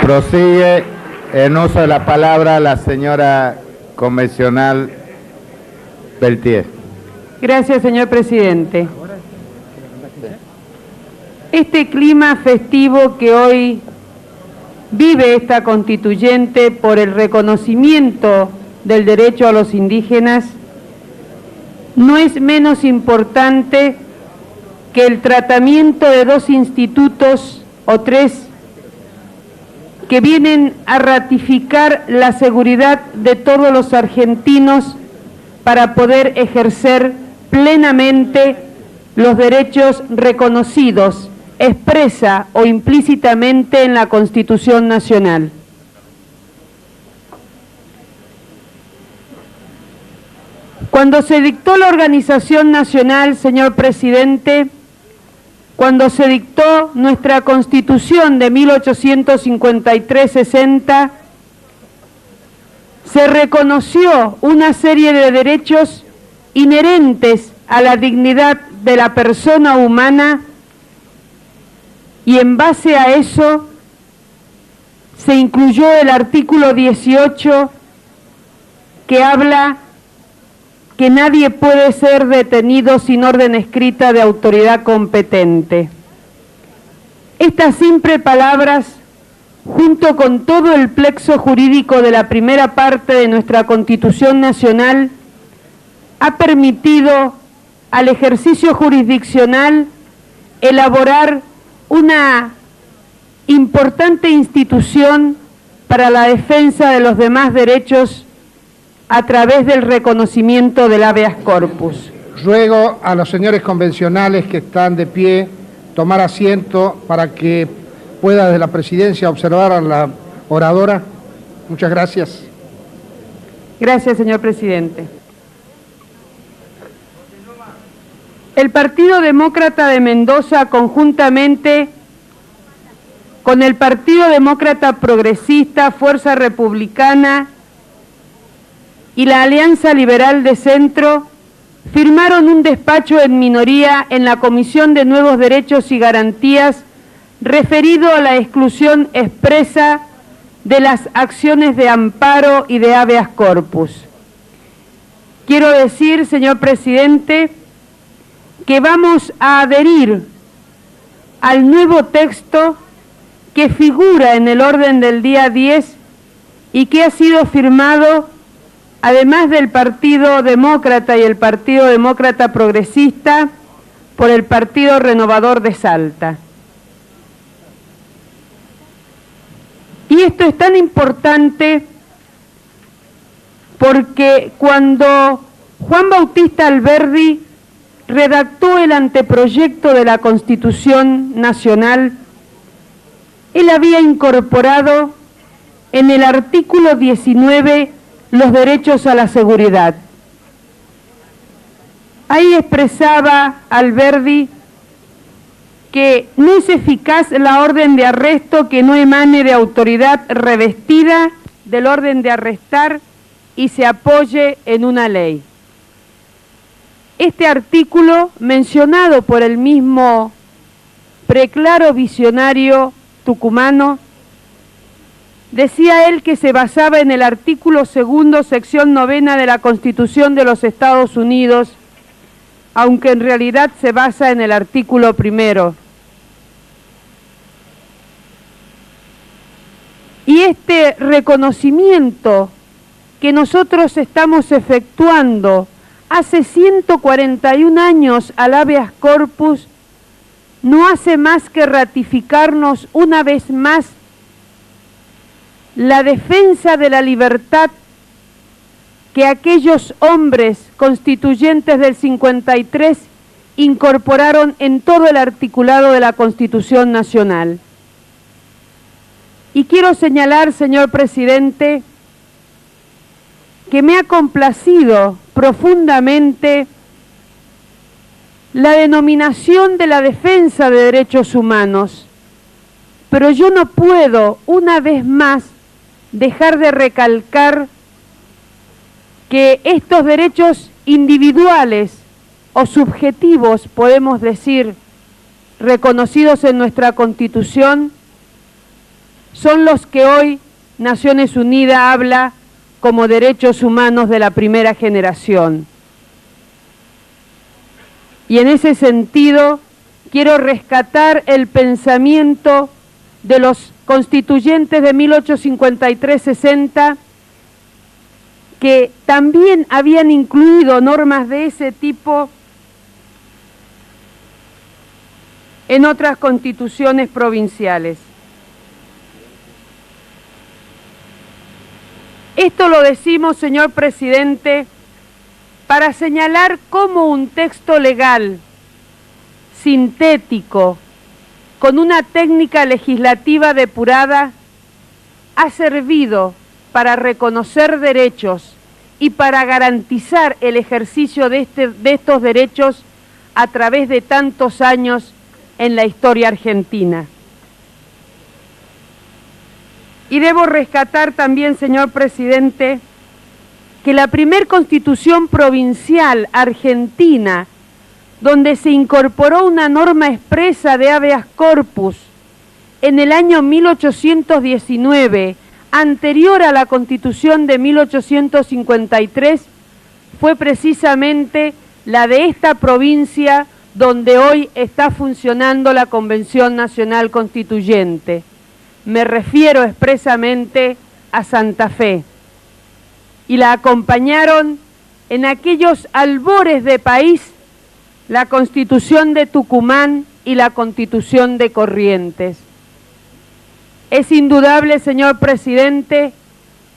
Prosigue en uso de la palabra la señora convencional Peltier. Gracias, señor presidente. Este clima festivo que hoy vive esta constituyente por el reconocimiento del derecho a los indígenas no es menos importante que el tratamiento de dos institutos o tres que vienen a ratificar la seguridad de todos los argentinos para poder ejercer plenamente los derechos reconocidos, expresa o implícitamente en la Constitución Nacional. Cuando se dictó la organización nacional, señor presidente, cuando se dictó nuestra Constitución de 1853-60, se reconoció una serie de derechos inherentes a la dignidad de la persona humana y en base a eso se incluyó el artículo 18 que habla que nadie puede ser detenido sin orden escrita de autoridad competente. Estas simples palabras, junto con todo el plexo jurídico de la primera parte de nuestra Constitución Nacional, ha permitido al ejercicio jurisdiccional elaborar una importante institución para la defensa de los demás derechos a través del reconocimiento del habeas corpus. Ruego a los señores convencionales que están de pie tomar asiento para que pueda desde la presidencia observar a la oradora. Muchas gracias. Gracias, señor presidente. El Partido Demócrata de Mendoza, conjuntamente con el Partido Demócrata Progresista, Fuerza Republicana y la Alianza Liberal de Centro, firmaron un despacho en minoría en la Comisión de Nuevos Derechos y Garantías referido a la exclusión expresa de las acciones de amparo y de habeas corpus. Quiero decir, señor presidente, que vamos a adherir al nuevo texto que figura en el orden del día 10 y que ha sido firmado además del Partido Demócrata y el Partido Demócrata Progresista, por el Partido Renovador de Salta. Y esto es tan importante porque cuando Juan Bautista Alberdi redactó el anteproyecto de la Constitución Nacional, él había incorporado en el artículo 19 los derechos a la seguridad. Ahí expresaba Alberdi que no es eficaz la orden de arresto que no emane de autoridad revestida del orden de arrestar y se apoye en una ley. Este artículo, mencionado por el mismo preclaro visionario tucumano, decía él que se basaba en el artículo 2, sección 9 de la Constitución de los Estados Unidos, aunque en realidad se basa en el artículo 1. Y este reconocimiento que nosotros estamos efectuando hace 141 años al habeas corpus no hace más que ratificarnos una vez más la defensa de la libertad que aquellos hombres constituyentes del 53 incorporaron en todo el articulado de la Constitución Nacional. Y quiero señalar, señor presidente, que me ha complacido profundamente la denominación de la defensa de derechos humanos, pero yo no puedo, una vez más, dejar de recalcar que estos derechos individuales o subjetivos, podemos decir, reconocidos en nuestra Constitución, son los que hoy Naciones Unidas habla como derechos humanos de la primera generación. Y en ese sentido quiero rescatar el pensamiento de los constituyentes de 1853-60, que también habían incluido normas de ese tipo en otras constituciones provinciales. Esto lo decimos, señor presidente, para señalar cómo un texto legal sintético, con una técnica legislativa depurada, ha servido para reconocer derechos y para garantizar el ejercicio de estos derechos a través de tantos años en la historia argentina. Y debo rescatar también, señor presidente, que la primer constitución provincial argentina, donde se incorporó una norma expresa de habeas corpus en el año 1819, anterior a la Constitución de 1853, fue precisamente la de esta provincia donde hoy está funcionando la Convención Nacional Constituyente. Me refiero expresamente a Santa Fe. Y la acompañaron en aquellos albores de país la Constitución de Tucumán y la Constitución de Corrientes. Es indudable, señor presidente,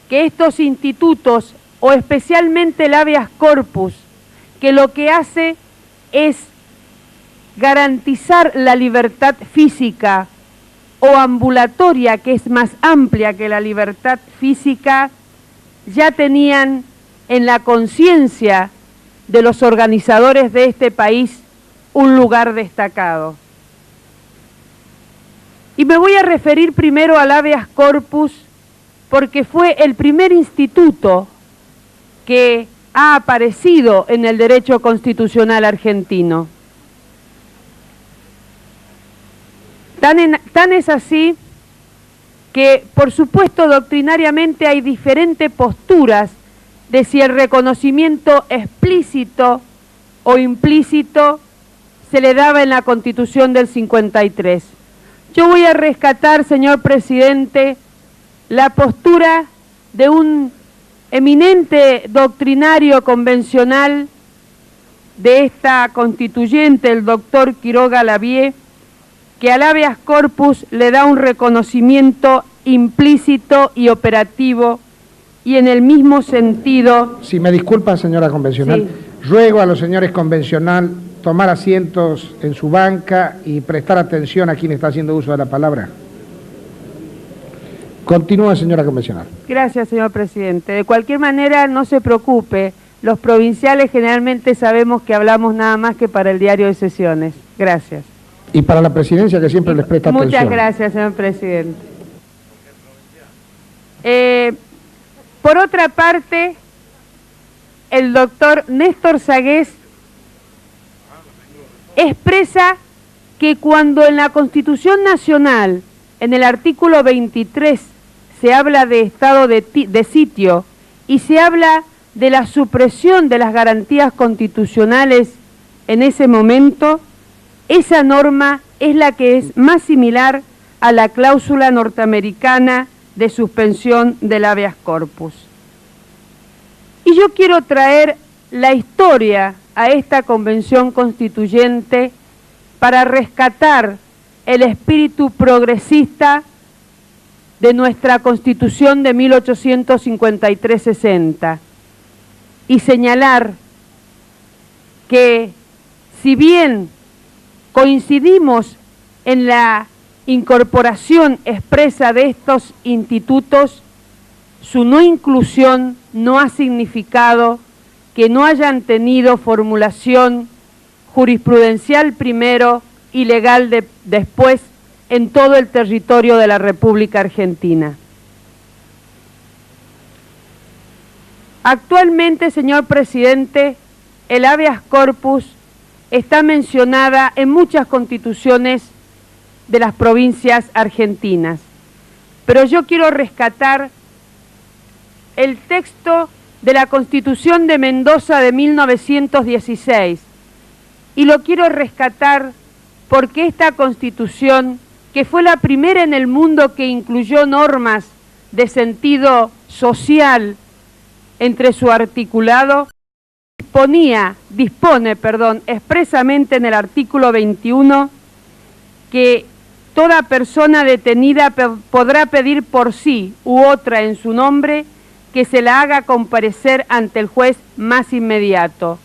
que estos institutos, o especialmente el habeas corpus, que lo que hace es garantizar la libertad física o ambulatoria, que es más amplia que la libertad física, ya tenían en la conciencia de los organizadores de este país un lugar destacado. Y me voy a referir primero al habeas corpus porque fue el primer instituto que ha aparecido en el derecho constitucional argentino. Tan es así que, por supuesto, doctrinariamente hay diferentes posturas de si el reconocimiento explícito o implícito se le daba en la Constitución del 53. Yo voy a rescatar, señor presidente, la postura de un eminente doctrinario convencional de esta constituyente, el doctor Quiroga Lavie, que al habeas corpus le da un reconocimiento implícito y operativo, y en el mismo sentido... Si me disculpa, señora convencional, sí. Ruego a los señores convencional tomar asientos en su banca y prestar atención a quien está haciendo uso de la palabra. Continúa, señora convencional. Gracias, señor presidente. De cualquier manera, no se preocupe. Los provinciales generalmente sabemos que hablamos nada más que para el diario de sesiones. Gracias. Y para la presidencia, que siempre les presta atención. Muchas gracias, señor presidente. Por otra parte, el doctor Néstor Sagués expresa que cuando en la Constitución Nacional, en el artículo 23, se habla de estado de sitio y se habla de la supresión de las garantías constitucionales en ese momento, esa norma es la que es más similar a la cláusula norteamericana de suspensión del habeas corpus. Y yo quiero traer la historia a esta convención constituyente para rescatar el espíritu progresista de nuestra Constitución de 1853-60 y señalar que, si bien coincidimos en la incorporación expresa de estos institutos, su no inclusión no ha significado que no hayan tenido formulación jurisprudencial primero y legal después en todo el territorio de la República Argentina. Actualmente, señor presidente, el habeas corpus está mencionada en muchas constituciones de las provincias argentinas. pero yo quiero rescatar el texto de la Constitución de Mendoza de 1916, y lo quiero rescatar porque esta Constitución, que fue la primera en el mundo que incluyó normas de sentido social entre su articulado, dispone expresamente en el artículo 21 que toda persona detenida podrá pedir por sí u otra en su nombre que se la haga comparecer ante el juez más inmediato.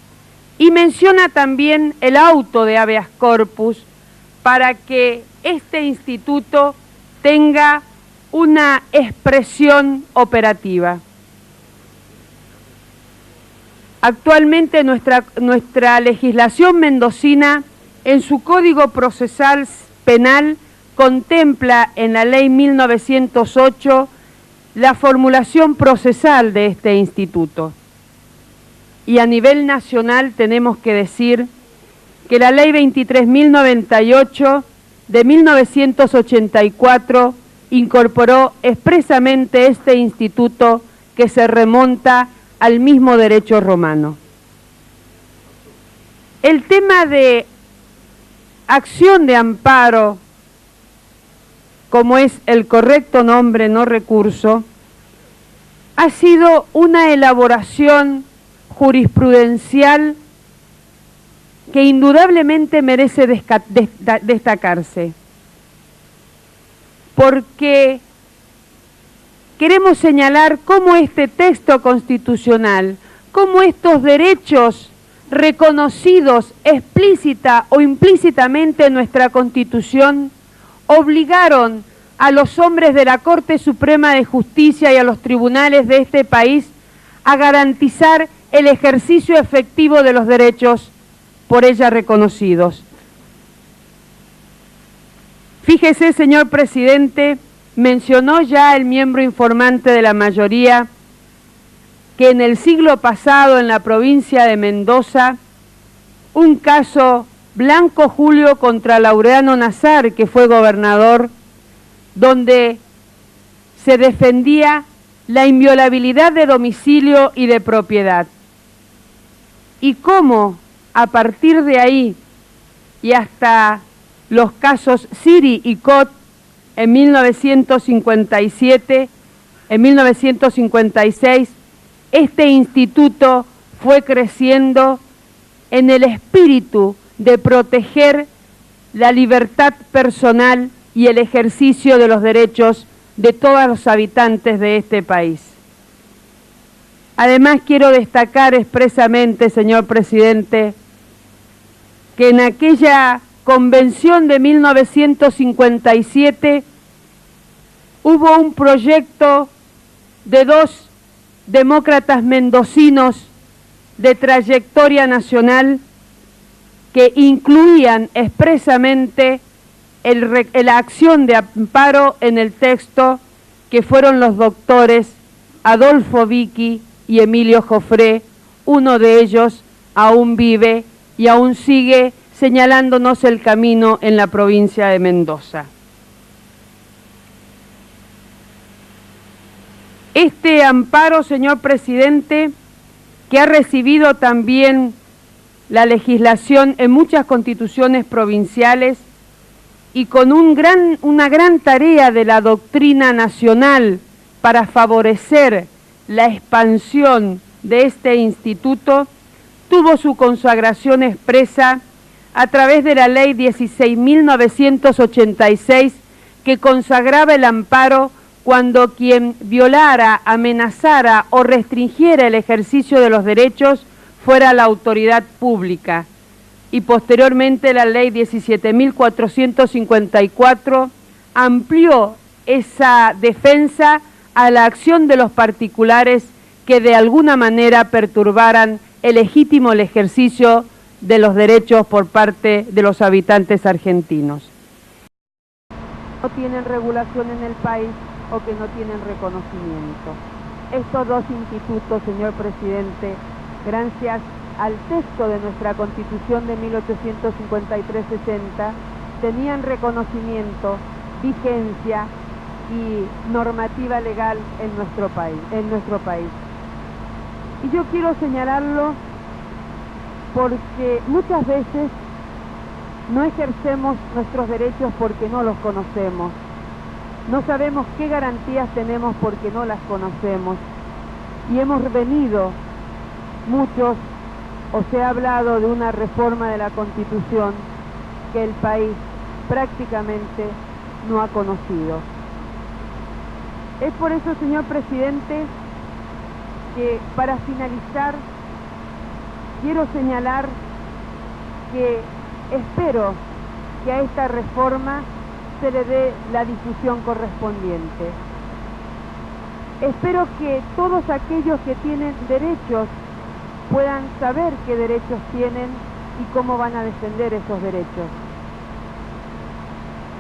Y menciona también el auto de habeas corpus para que este instituto tenga una expresión operativa. Actualmente nuestra legislación mendocina, en su Código Procesal Penal, contempla en la Ley 1908 la formulación procesal de este instituto. Y a nivel nacional tenemos que decir que la Ley 23.098 de 1984 incorporó expresamente este instituto que se remonta al mismo derecho romano. El tema de acción de amparo, como es el correcto nombre, no recurso, ha sido una elaboración jurisprudencial que indudablemente merece destacarse, porque queremos señalar cómo este texto constitucional, cómo estos derechos reconocidos explícita o implícitamente en nuestra Constitución obligaron a los hombres de la Corte Suprema de Justicia y a los tribunales de este país a garantizar el ejercicio efectivo de los derechos por ella reconocidos. Fíjese, señor presidente, mencionó ya el miembro informante de la mayoría que en el siglo pasado en la provincia de Mendoza, un caso Blanco Julio contra Laureano Nazar, que fue gobernador, donde se defendía la inviolabilidad de domicilio y de propiedad. Y cómo a partir de ahí y hasta los casos Siri y Cot en 1957, en 1956, este instituto fue creciendo en el espíritu de proteger la libertad personal y el ejercicio de los derechos de todos los habitantes de este país. Además, quiero destacar expresamente, señor presidente, que en aquella convención de 1957 hubo un proyecto de dos demócratas mendocinos de trayectoria nacional que incluían expresamente la acción de amparo en el texto, que fueron los doctores Adolfo Vicky y Emilio Jofré. Uno de ellos aún vive y aún sigue señalándonos el camino en la provincia de Mendoza. Este amparo, señor presidente, que ha recibido también la legislación en muchas constituciones provinciales y con una gran tarea de la doctrina nacional para favorecer la expansión de este instituto, tuvo su consagración expresa a través de la Ley 16.986, que consagraba el amparo cuando quien violara, amenazara o restringiera el ejercicio de los derechos fuera la autoridad pública. Y posteriormente la Ley 17.454 amplió esa defensa a la acción de los particulares que de alguna manera perturbaran el legítimo ejercicio de los derechos por parte de los habitantes argentinos. No tienen regulación en el país o que no tienen reconocimiento. Estos dos institutos, señor presidente, gracias al texto de nuestra Constitución de 1853-60, tenían reconocimiento, vigencia y normativa legal en nuestro país. Y yo quiero señalarlo porque muchas veces no ejercemos nuestros derechos porque no los conocemos. No sabemos qué garantías tenemos porque no las conocemos. Y hemos venido muchos, o se ha hablado de una reforma de la Constitución que el país prácticamente no ha conocido. Es por eso, señor presidente, que para finalizar quiero señalar que espero que a esta reforma se le dé la difusión correspondiente. Espero que todos aquellos que tienen derechos puedan saber qué derechos tienen y cómo van a defender esos derechos.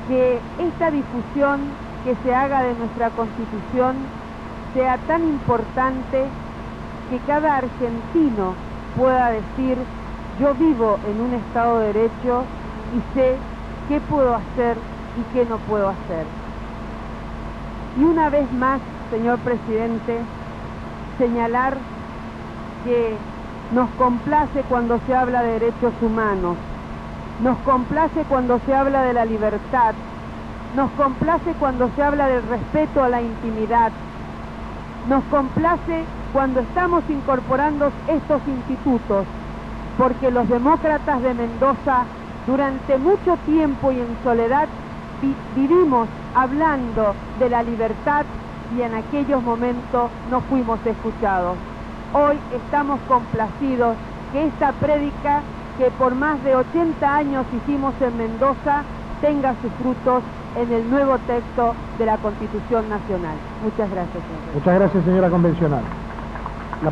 Que esta difusión que se haga de nuestra Constitución sea tan importante que cada argentino pueda decir: yo vivo en un Estado de Derecho y sé qué puedo hacer y qué no puedo hacer. Y una vez más, señor presidente, señalar que nos complace cuando se habla de derechos humanos, nos complace cuando se habla de la libertad, nos complace cuando se habla del respeto a la intimidad, nos complace cuando estamos incorporando estos institutos, porque los demócratas de Mendoza durante mucho tiempo y en soledad vivimos hablando de la libertad y en aquellos momentos no fuimos escuchados. Hoy estamos complacidos que esta prédica que por más de 80 años hicimos en Mendoza tenga sus frutos en el nuevo texto de la Constitución Nacional. Muchas gracias, señor. Muchas gracias, señora convencional. La